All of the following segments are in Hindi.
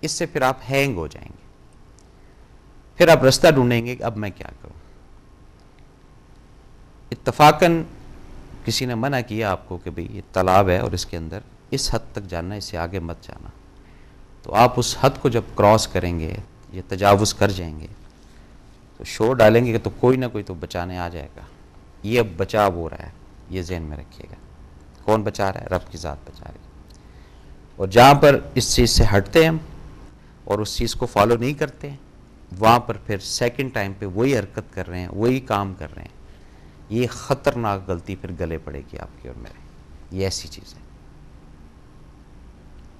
इससे फिर आप हैंग हो जाएंगे, फिर आप रास्ता ढूंढेंगे कि अब मैं क्या करूं। इत्तफाकन किसी ने मना किया आपको कि भाई ये तालाब है और इसके अंदर इस हद तक जाना, इससे आगे मत जाना, तो आप उस हद को जब क्रॉस करेंगे या तजावुज़ कर जाएंगे तो शोर डालेंगे कि तो कोई ना कोई तो बचाने आ जाएगा। ये अब बचाव हो रहा है, ये ज़हन में रखिएगा। कौन बचा रहा है? रब की ज़ात बचा रही है। और जहाँ पर इस चीज़ से हटते हैं हम और उस चीज़ को फॉलो नहीं करते हैं, वहाँ पर फिर सेकंड टाइम पे वही हरकत कर रहे हैं, वही काम कर रहे हैं, ये ख़तरनाक गलती फिर गले पड़ेगी आपकी और मेरे। ये ऐसी चीज़ है,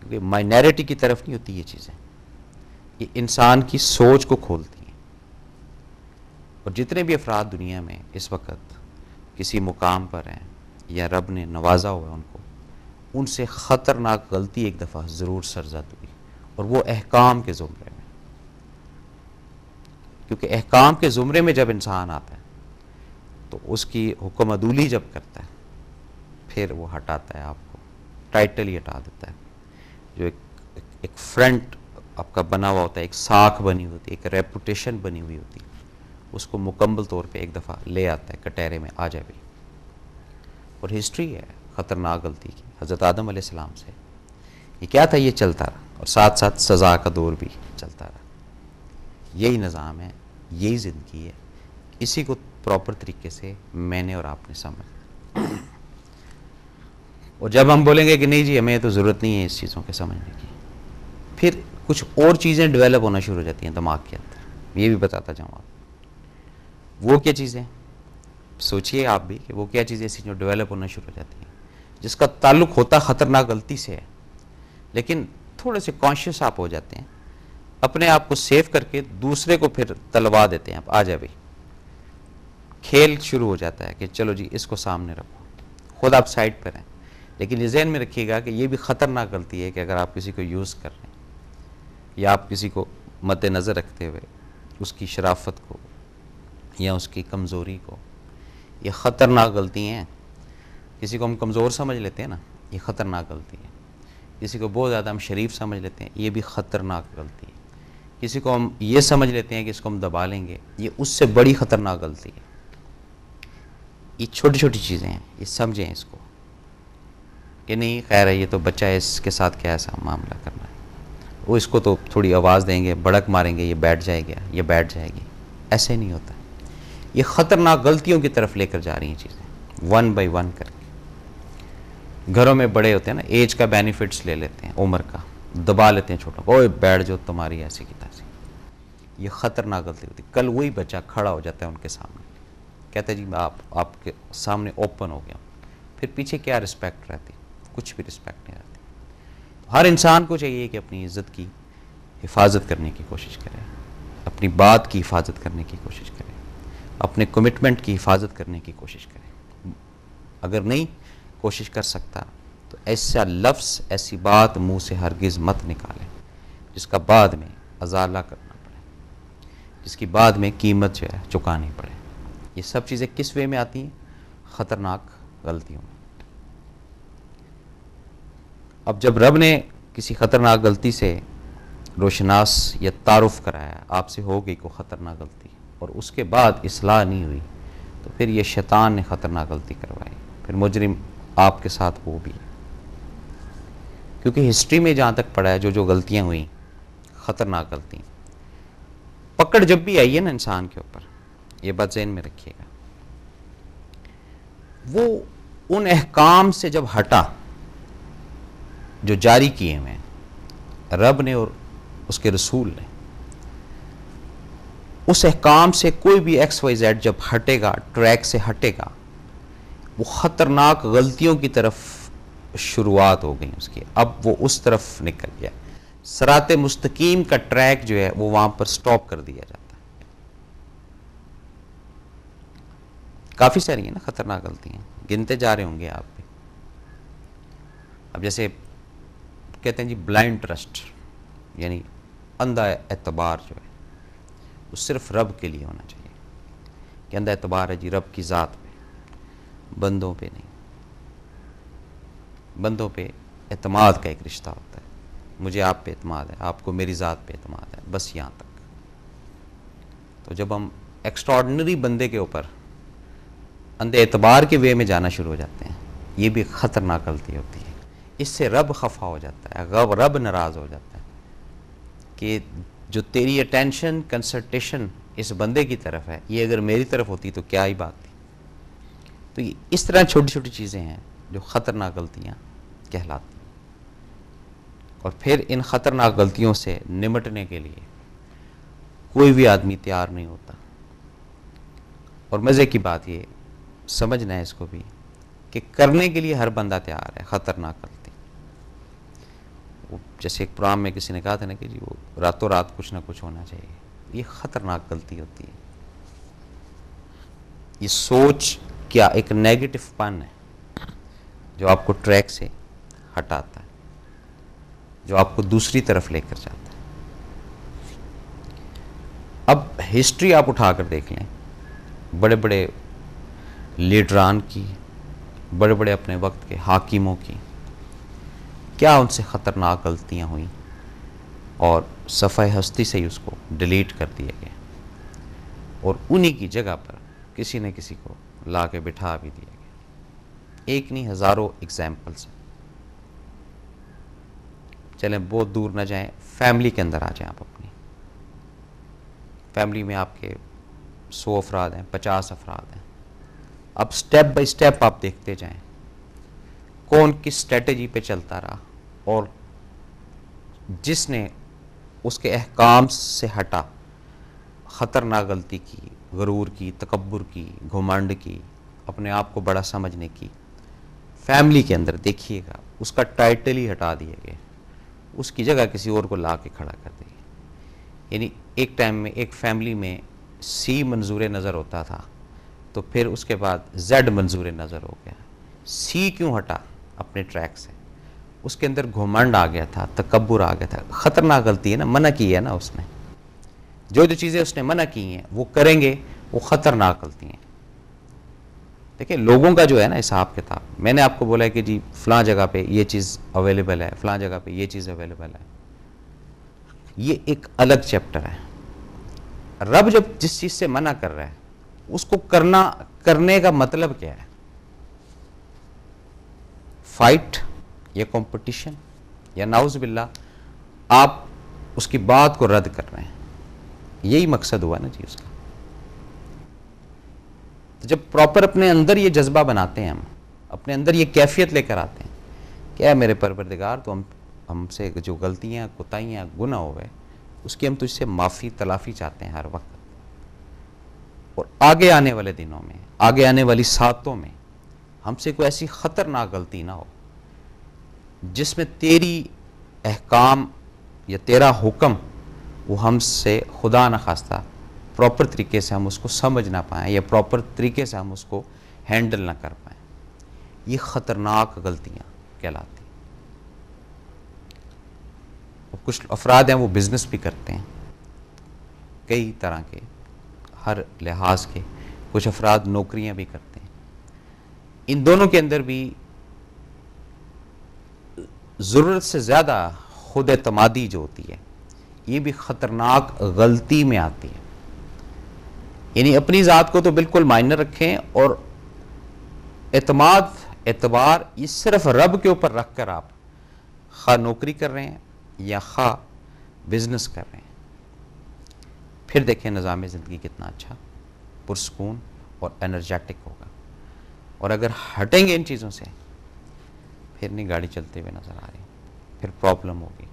क्योंकि माइनॉरिटी की तरफ नहीं होती ये चीज़ें, ये इंसान की सोच को खोलती हैं। और जितने भी अफराद दुनिया में इस वक्त किसी मुकाम पर हैं या रब ने नवाजा हुआ है उनको, उनसे ख़तरनाक गलती एक दफ़ा ज़रूर सरज़द हुई, और वो अहकाम के ज़ुमरे में। क्योंकि अहकाम के ज़ुमरे में जब इंसान आता है तो उसकी हुक्म अदूली जब करता है, फिर वो हटाता है आपको, टाइटल ही हटा देता है। जो एक फ्रंट आपका बना हुआ होता है, एक साख बनी होती है, एक रेपुटेशन बनी हुई होती है, उसको मुकम्मल तौर पे एक दफ़ा ले आता है कटहरे में, आ जाए भाई। और हिस्ट्री है ख़तरनाक गलती की, हज़रत आदम अलैहिस्सलाम से ये क्या था, ये चलता रहा, और साथ साथ सज़ा का दौर भी चलता रहा। यही निज़ाम है, यही ज़िंदगी है। इसी को प्रॉपर तरीके से मैंने और आपने समझ। और जब हम बोलेंगे कि नहीं जी हमें तो ज़रूरत नहीं है इस चीज़ों के समझने की, फिर कुछ और चीज़ें डेवलप होना शुरू हो जाती हैं दिमाग के अंदर। ये भी बताता जाऊँ आप, वो क्या चीज़ें, सोचिए आप भी कि वो क्या चीज़ें ऐसी जो डेवलप होना शुरू हो जाती हैं, जिसका ताल्लुक़ होता ख़तरनाक गलती से है, लेकिन थोड़े से कॉन्शियस आप हो जाते हैं, अपने आप को सेव करके दूसरे को फिर तलवा देते हैं। आप आ जाए भाई, खेल शुरू हो जाता है कि चलो जी इसको सामने रखो, खुद आप साइड पर हैं। लेकिन ये ज़हन में रखिएगा कि ये भी ख़तरनाक गलती है कि अगर आप किसी को यूज़ कर रहे हैं या आप किसी को मद्देनज़र रखते हुए उसकी शराफत को या उसकी कमज़ोरी को, ये ख़तरनाक गलती हैं। किसी को हम कमज़ोर समझ लेते हैं ना, ये ख़तरनाक गलती है। किसी को बहुत ज़्यादा हम शरीफ समझ लेते हैं, ये भी ख़तरनाक गलती है। किसी को हम ये समझ लेते हैं कि इसको हम दबा लेंगे, ये उससे बड़ी ख़तरनाक गलती है। ये छोटी छोटी चीज़ें हैं, ये समझें इसको कि नहीं खैर है, ये तो बच्चा है, इसके साथ क्या ऐसा मामला करना है, वो इसको तो थोड़ी आवाज़ देंगे, भड़क मारेंगे, ये बैठ जाएगा, ये बैठ जाएगी। ऐसे नहीं होता। ये ख़तरनाक गलतियों की तरफ लेकर जा रही हैं चीज़ें, वन बाय वन करके। घरों में बड़े होते हैं ना, एज का बेनिफिट्स ले लेते हैं, उम्र का दबा लेते हैं छोटों को, ओए बैठ जाओ तुम्हारी ऐसी की तैसी। ये ख़तरनाक गलती होती है। कल वही बच्चा खड़ा हो जाता है उनके सामने, कहते हैं जी आपके सामने ओपन हो गया, फिर पीछे क्या रिस्पेक्ट रहती? कुछ भी रिस्पेक्ट नहीं रहती। हर इंसान को चाहिए कि अपनी इज़्ज़त की हिफाजत करने की कोशिश करे, अपनी बात की हिफाजत करने की कोशिश करे, अपने कमिटमेंट की हिफाजत करने की कोशिश करे। अगर नहीं कोशिश कर सकता तो ऐसा लफ्ज़, ऐसी बात मुंह से हरगिज़ मत निकालें जिसका बाद में अजाला करना पड़े, जिसकी बाद में कीमत जो है चुकानी पड़े। ये सब चीज़ें किस वे में आती हैं? ख़तरनाक गलतियों में। अब जब रब ने किसी ख़तरनाक गलती से रोशनास या तारुफ़ कराया, आपसे हो गई को ख़तरनाक गलती, और उसके बाद इस्लाह नहीं हुई, तो फिर ये शैतान ने ख़तरनाक गलती करवाई, फिर मुजरिम आपके साथ वो भी है। क्योंकि हिस्ट्री में जहाँ तक पड़ा है, जो जो गलतियाँ हुई ख़तरनाक गलती, पकड़ जब भी आई है ना इंसान के ऊपर, ये बात ज़हन में रखिएगा, वो उन अहकाम से जब हटा जो जारी किए हुए हैं रब ने और उसके रसूल ने, उस अहकाम से कोई भी एक्स वाई जेड जब हटेगा, ट्रैक से हटेगा, वो ख़तरनाक गलतियों की तरफ शुरुआत हो गई उसकी। अब वो उस तरफ निकल गया, सराते मुस्तकीम का ट्रैक जो है वो वहाँ पर स्टॉप कर दिया जाता है। काफ़ी सारी है ना ख़तरनाक गलतियाँ, गिनते जा रहे होंगे आप भी। अब जैसे कहते हैं जी ब्लाइंड ट्रस्ट, यानी अंधा एतबार जो है वो सिर्फ रब के लिए होना चाहिए, कि अंधा एतबार है जी रब की ज़ात पे, बंदों पे नहीं। बंदों पे एतमाद का एक रिश्ता होता है, मुझे आप पे एतमाद है, आपको मेरी ज़ात पे एतमाद है, बस यहाँ तक। तो जब हम एक्स्ट्राऑर्डिनरी बंदे के ऊपर अंधे एतबार के वे में जाना शुरू हो जाते हैं, ये भी ख़तरनाक गलती होती है। इससे रब खफा हो जाता है, रब नाराज़ हो जाता है कि जो तेरी अटेंशन कंसंट्रेशन इस बंदे की तरफ है, ये अगर मेरी तरफ होती तो क्या ही बात थी। तो ये इस तरह छोटी छोटी चीज़ें हैं जो ख़तरनाक गलतियाँ कहलाती हैं। और फिर इन ख़तरनाक गलतियों से निमटने के लिए कोई भी आदमी तैयार नहीं होता। और मज़े की बात ये समझना है इसको भी कि करने के लिए हर बंदा तैयार है ख़तरनाक गलती। वो जैसे एक प्रोग्राम में किसी ने कहा था ना कि जी वो रातों रात कुछ ना कुछ होना चाहिए, ये ख़तरनाक गलती होती है। ये सोच क्या एक नेगेटिव पन है जो आपको ट्रैक से हटाता है, जो आपको दूसरी तरफ लेकर जाता है। अब हिस्ट्री आप उठाकर देख लें, बड़े बड़े लीडरान की, बड़े बड़े अपने वक्त के हाकिमों की, क्या उनसे ख़तरनाक गलतियां हुई और सफ़े हस्ती से ही उसको डिलीट कर दिया गया, और उन्हीं की जगह पर किसी न किसी को ला के बिठा भी दिया गया। एक नहीं, हज़ारों एग्जाम्पल्स हैं। चलें बहुत दूर ना जाएं, फैमिली के अंदर आ जाएं। आप अपनी फैमिली में आपके 100 अफराद हैं, 50 अफराद हैं। अब स्टेप बाय स्टेप आप देखते जाएं कौन किस स्ट्रेटजी पे चलता रहा, और जिसने उसके अहकाम से हटा ख़तरनाक गलती की, गरूर की, तकब्बुर की, घुमंड की, अपने आप को बड़ा समझने की, फैमिली के अंदर देखिएगा उसका टाइटल ही हटा दिया गया, उसकी जगह किसी और को ला के खड़ा कर दिया। यानी एक टाइम में एक फैमिली में सी मंजूर नज़र होता था, तो फिर उसके बाद जेड मंजूर नज़र हो गया। सी क्यों हटा अपने ट्रैक से? उसके अंदर घुमंड आ गया था, तकब्बुर आ गया था। ख़तरनाक गलती है ना, मना की है ना उसने, जो जो चीज़ें उसने मना की हैं वो करेंगे, वो ख़तरनाक गलती हैं। देखिए लोगों का जो है ना हिसाब किताब, मैंने आपको बोला है कि जी फ़लाँ जगह पे ये चीज़ अवेलेबल है, फ़लाँ जगह पे ये चीज़ अवेलेबल है, ये एक अलग चैप्टर है। रब जब जिस चीज़ से मना कर रहा है उसको करने का मतलब क्या है? फाइट या कंपटीशन, या नाउज़ बिल्लाह आप उसकी बात को रद्द कर रहे हैं, यही मकसद हुआ ना जी उसका। तो जब प्रॉपर अपने अंदर ये जज्बा बनाते हैं, हम अपने अंदर ये कैफियत लेकर आते हैं, क्या है मेरे परवरदिगार, तो हमसे जो गलतियां, कोताहियां, गुनाह हो गए उसकी हम तुझसे माफ़ी तलाफ़ी चाहते हैं हर वक्त। और आगे आने वाले दिनों में, आगे आने वाली सातों में हमसे कोई ऐसी ख़तरनाक गलती ना हो जिसमें तेरी अहकाम या तेरा हुक्म वो हमसे खुदा न खास्ता प्रॉपर तरीके से हम उसको समझ ना पाएँ, या प्रॉपर तरीके से हम उसको हैंडल ना कर पाएँ। ये ख़तरनाक गलतियाँ कहलाती। कुछ अफराद हैं वो बिज़नेस भी करते हैं कई तरह के, हर लिहाज के। कुछ अफराद नौकरियां भी करते हैं। इन दोनों के अंदर भी ज़रूरत से ज़्यादा खुद एतमादी जो होती है, ये भी ख़तरनाक गलती में आती है। यानी अपनी ज़ात को तो बिल्कुल मायने रखें, और एतमाद, एतबार ये सिर्फ रब के ऊपर रख कर आप खा नौकरी कर रहे हैं या खा बिजनेस कर रहे हैं, फिर देखें निज़ाम ज़िंदगी कितना अच्छा, पुरसकून और एनर्जेटिक होगा। और अगर हटेंगे इन चीज़ों से, फिर नहीं गाड़ी चलते हुए नज़र आ रही, फिर प्रॉब्लम होगी,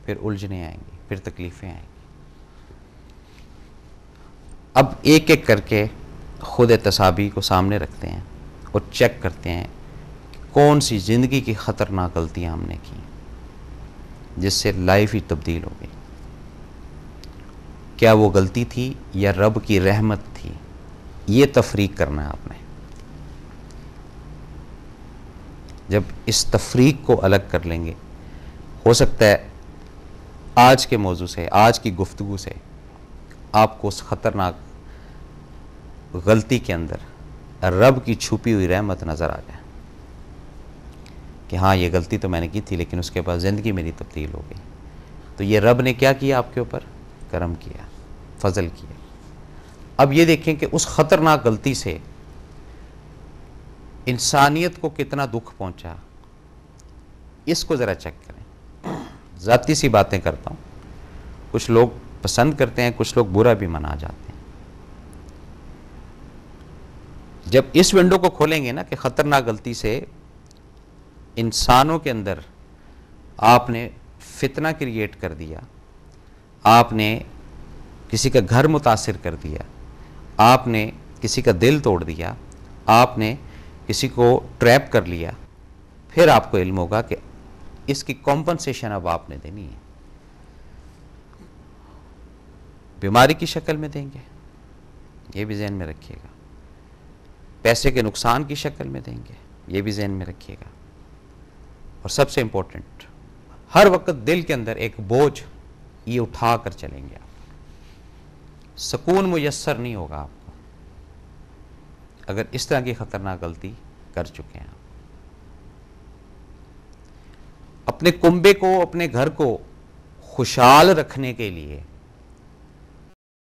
फिर उलझने आएंगी, फिर तकलीफ़ें आएंगी। अब एक एक करके खुद तसाबी को सामने रखते हैं और चेक करते हैं कौन सी ज़िंदगी की ख़तरनाक गलतियाँ हमने की जिससे लाइफ ही तब्दील हो गई। क्या वो गलती थी या रब की रहमत थी? ये तफरीक करना है आपने। जब इस तफरीक को अलग कर लेंगे, हो सकता है आज के मौजू से, आज की गुफ्तगू से आपको उस ख़तरनाक गलती के अंदर रब की छुपी हुई रहमत नज़र आ जाए कि हाँ ये गलती तो मैंने की थी, लेकिन उसके बाद ज़िंदगी मेरी तब्दील हो गई। तो ये रब ने क्या किया आपके ऊपर? करम किया, फजल किया। अब ये देखें कि उस ख़तरनाक गलती से इंसानियत को कितना दुख पहुंचा, इसको ज़रा चेक करें। ज़ाती सी बातें करता हूँ, कुछ लोग पसंद करते हैं, कुछ लोग बुरा भी मना जाते हैं। जब इस विंडो को खोलेंगे ना कि ख़तरनाक गलती से इंसानों के अंदर आपने फितना क्रिएट कर दिया, आपने किसी का घर मुतासिर कर दिया, आपने किसी का दिल तोड़ दिया, आपने किसी को ट्रैप कर लिया, फिर आपको इल्म होगा कि इसकी कॉम्पनसेशन अब आपने देनी है। बीमारी की शक्ल में देंगे, ये भी जहन में रखिएगा। पैसे के नुकसान की शक्ल में देंगे, ये भी जहन में रखिएगा। और सबसे इंपॉर्टेंट, हर वक्त दिल के अंदर एक बोझ ये उठा कर चलेंगे आप, सुकून मुयस्सर नहीं होगा आपको अगर इस तरह की खतरनाक गलती कर चुके हैं। अपने कुंबे को, अपने घर को खुशहाल रखने के लिए